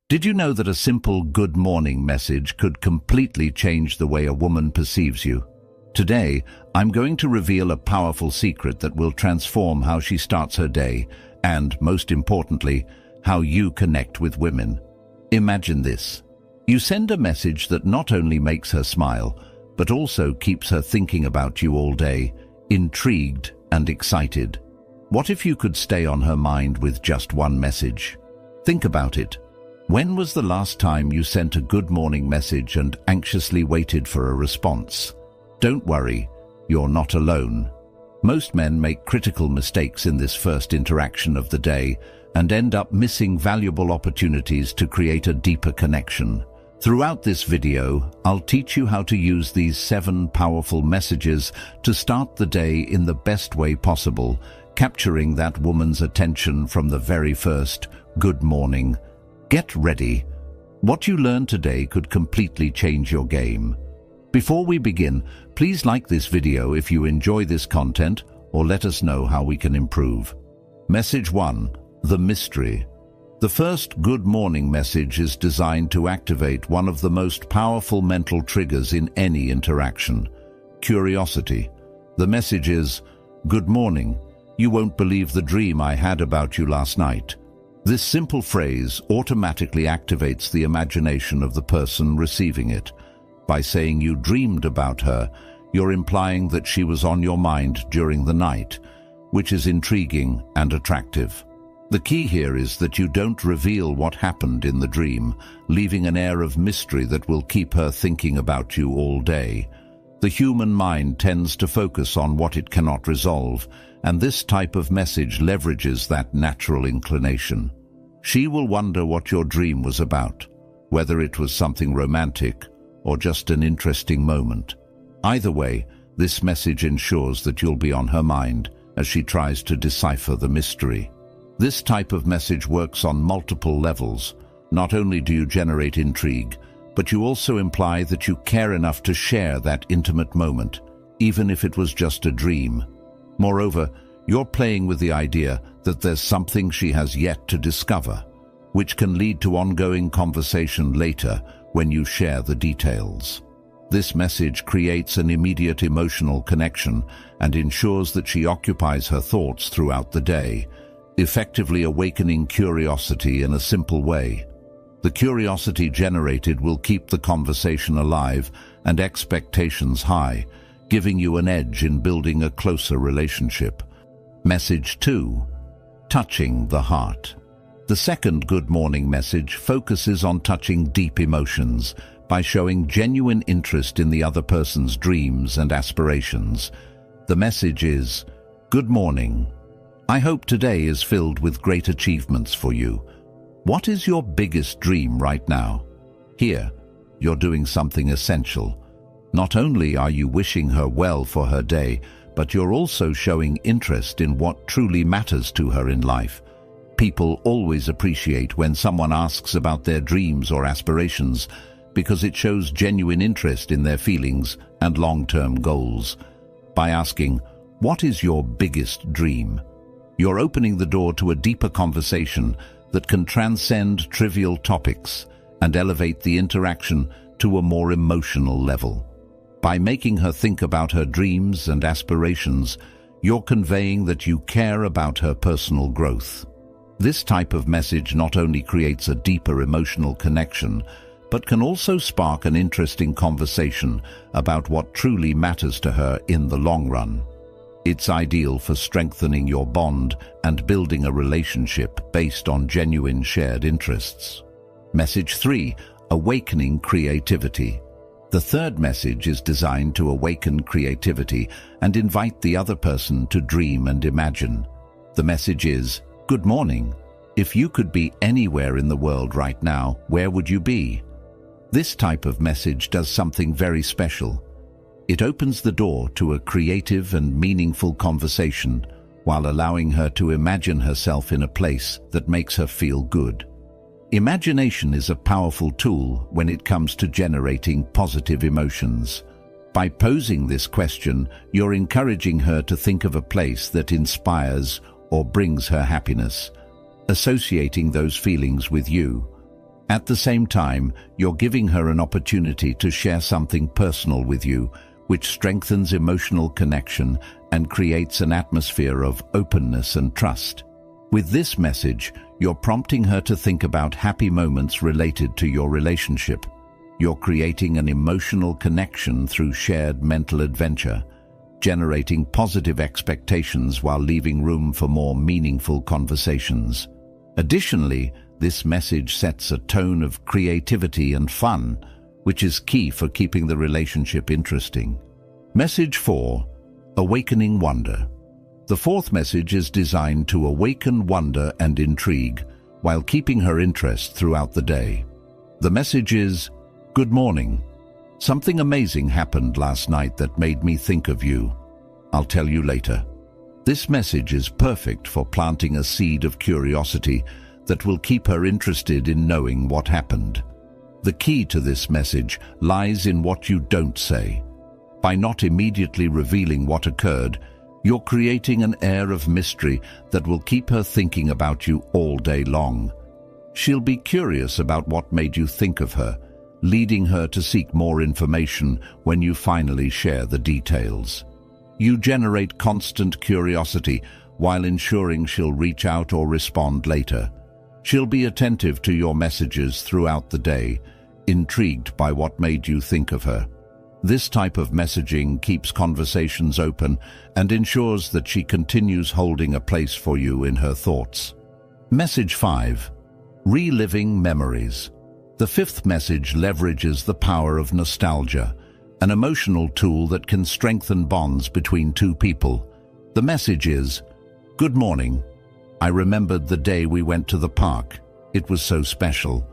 Did you know that a simple good morning message could completely change the way a woman perceives you? Today, I'm going to reveal a powerful secret that will transform how she starts her day and, most importantly, how you connect with women. Imagine this. You send a message that not only makes her smile, but also keeps her thinking about you all day, intrigued and excited. What if you could stay on her mind with just one message? Think about it. When was the last time you sent a good morning message and anxiously waited for a response? Don't worry, you're not alone. Most men make critical mistakes in this first interaction of the day and end up missing valuable opportunities to create a deeper connection. Throughout this video, I'll teach you how to use these 7 powerful messages to start the day in the best way possible, capturing that woman's attention from the very first good morning. Get ready. What you learn today could completely change your game. Before we begin, please like this video if you enjoy this content or let us know how we can improve. Message 1. The mystery. The first good morning message is designed to activate one of the most powerful mental triggers in any interaction: curiosity. The message is, "Good morning. You won't believe the dream I had about you last night." This simple phrase automatically activates the imagination of the person receiving it. By saying you dreamed about her, you're implying that she was on your mind during the night, which is intriguing and attractive. The key here is that you don't reveal what happened in the dream, leaving an air of mystery that will keep her thinking about you all day. The human mind tends to focus on what it cannot resolve, and this type of message leverages that natural inclination. She will wonder what your dream was about, whether it was something romantic or just an interesting moment. Either way, this message ensures that you'll be on her mind as she tries to decipher the mystery. This type of message works on multiple levels. Not only do you generate intrigue, but you also imply that you care enough to share that intimate moment, even if it was just a dream. Moreover, you're playing with the idea that there's something she has yet to discover, which can lead to ongoing conversation later when you share the details. This message creates an immediate emotional connection and ensures that she occupies her thoughts throughout the day, effectively awakening curiosity in a simple way. The curiosity generated will keep the conversation alive and expectations high, giving you an edge in building a closer relationship. Message 2. Touching the heart. The second good morning message focuses on touching deep emotions by showing genuine interest in the other person's dreams and aspirations. The message is, "Good morning. I hope today is filled with great achievements for you. What is your biggest dream right now?" Here, you're doing something essential. Not only are you wishing her well for her day, but you're also showing interest in what truly matters to her in life. People always appreciate when someone asks about their dreams or aspirations because it shows genuine interest in their feelings and long-term goals. By asking, "What is your biggest dream?" you're opening the door to a deeper conversation that can transcend trivial topics and elevate the interaction to a more emotional level. By making her think about her dreams and aspirations, you're conveying that you care about her personal growth. This type of message not only creates a deeper emotional connection, but can also spark an interesting conversation about what truly matters to her in the long run. It's ideal for strengthening your bond and building a relationship based on genuine shared interests. Message 3. Awakening creativity. The third message is designed to awaken creativity and invite the other person to dream and imagine. The message is, "Good morning. If you could be anywhere in the world right now, where would you be?" This type of message does something very special. It opens the door to a creative and meaningful conversation while allowing her to imagine herself in a place that makes her feel good. Imagination is a powerful tool when it comes to generating positive emotions. By posing this question, you're encouraging her to think of a place that inspires or brings her happiness, associating those feelings with you. At the same time, you're giving her an opportunity to share something personal with you, which strengthens emotional connection and creates an atmosphere of openness and trust. With this message, you're prompting her to think about happy moments related to your relationship. You're creating an emotional connection through shared mental adventure, generating positive expectations while leaving room for more meaningful conversations. Additionally, this message sets a tone of creativity and fun, which is key for keeping the relationship interesting. Message 4. Awakening Wonder. The fourth message is designed to awaken wonder and intrigue while keeping her interest throughout the day. The message is, "Good morning. Something amazing happened last night that made me think of you. I'll tell you later." This message is perfect for planting a seed of curiosity that will keep her interested in knowing what happened. The key to this message lies in what you don't say. By not immediately revealing what occurred, you're creating an air of mystery that will keep her thinking about you all day long. She'll be curious about what made you think of her, leading her to seek more information when you finally share the details. You generate constant curiosity while ensuring she'll reach out or respond later. She'll be attentive to your messages throughout the day, intrigued by what made you think of her. This type of messaging keeps conversations open and ensures that she continues holding a place for you in her thoughts. Message 5. Reliving Memories. The fifth message leverages the power of nostalgia, an emotional tool that can strengthen bonds between two people. The message is, "Good morning. I remembered the day we went to the park. It was so special.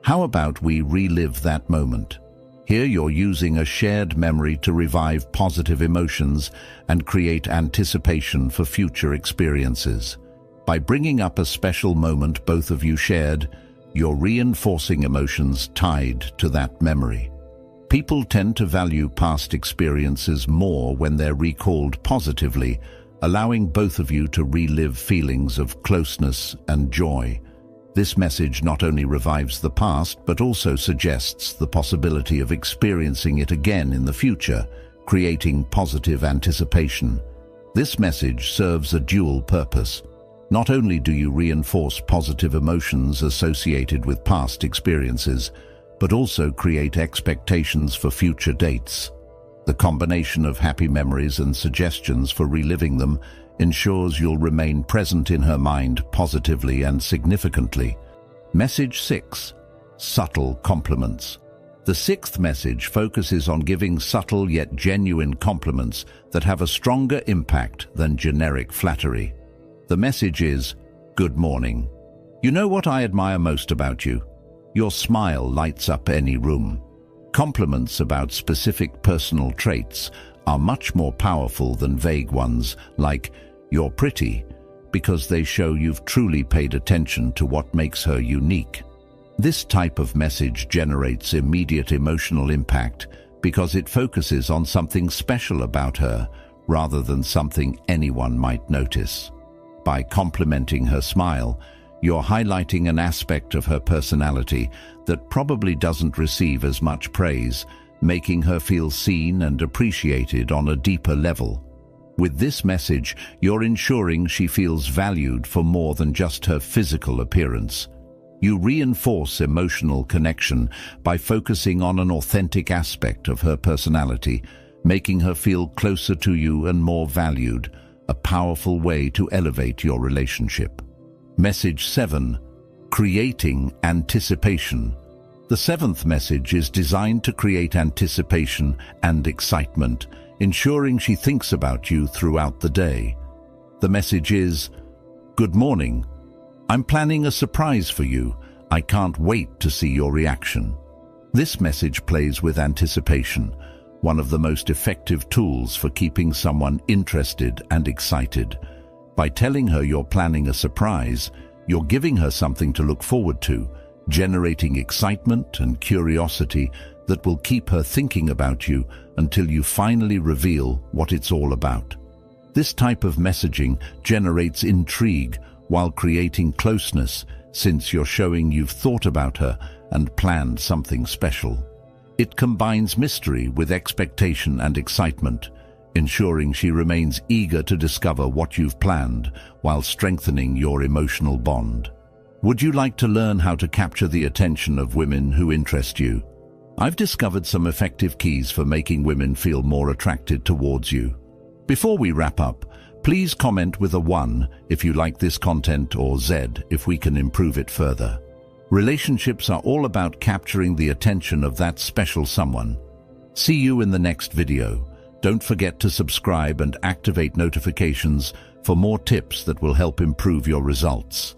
How about we relive that moment?" Here you're using a shared memory to revive positive emotions and create anticipation for future experiences. By bringing up a special moment both of you shared, you're reinforcing emotions tied to that memory. People tend to value past experiences more when they're recalled positively, allowing both of you to relive feelings of closeness and joy. This message not only revives the past, but also suggests the possibility of experiencing it again in the future, creating positive anticipation. This message serves a dual purpose. Not only do you reinforce positive emotions associated with past experiences, but also create expectations for future dates. The combination of happy memories and suggestions for reliving them ensures you'll remain present in her mind positively and significantly. Message 6. Subtle compliments. The sixth message focuses on giving subtle yet genuine compliments that have a stronger impact than generic flattery. The message is, "Good morning. You know what I admire most about you? Your smile lights up any room." Compliments about specific personal traits are much more powerful than vague ones like, "You're pretty," because they show you've truly paid attention to what makes her unique. This type of message generates immediate emotional impact because it focuses on something special about her rather than something anyone might notice. By complimenting her smile, you're highlighting an aspect of her personality that probably doesn't receive as much praise, making her feel seen and appreciated on a deeper level. With this message, you're ensuring she feels valued for more than just her physical appearance. You reinforce emotional connection by focusing on an authentic aspect of her personality, making her feel closer to you and more valued, a powerful way to elevate your relationship. Message 7. Creating anticipation. The seventh message is designed to create anticipation and excitement, ensuring she thinks about you throughout the day. The message is, "Good morning. I'm planning a surprise for you. I can't wait to see your reaction." This message plays with anticipation, one of the most effective tools for keeping someone interested and excited. By telling her you're planning a surprise, you're giving her something to look forward to, generating excitement and curiosity that will keep her thinking about you until you finally reveal what it's all about. This type of messaging generates intrigue while creating closeness, since you're showing you've thought about her and planned something special. It combines mystery with expectation and excitement, ensuring she remains eager to discover what you've planned while strengthening your emotional bond. Would you like to learn how to capture the attention of women who interest you? I've discovered some effective keys for making women feel more attracted towards you. Before we wrap up, please comment with a 1 if you like this content or Z if we can improve it further. Relationships are all about capturing the attention of that special someone. See you in the next video. Don't forget to subscribe and activate notifications for more tips that will help improve your results.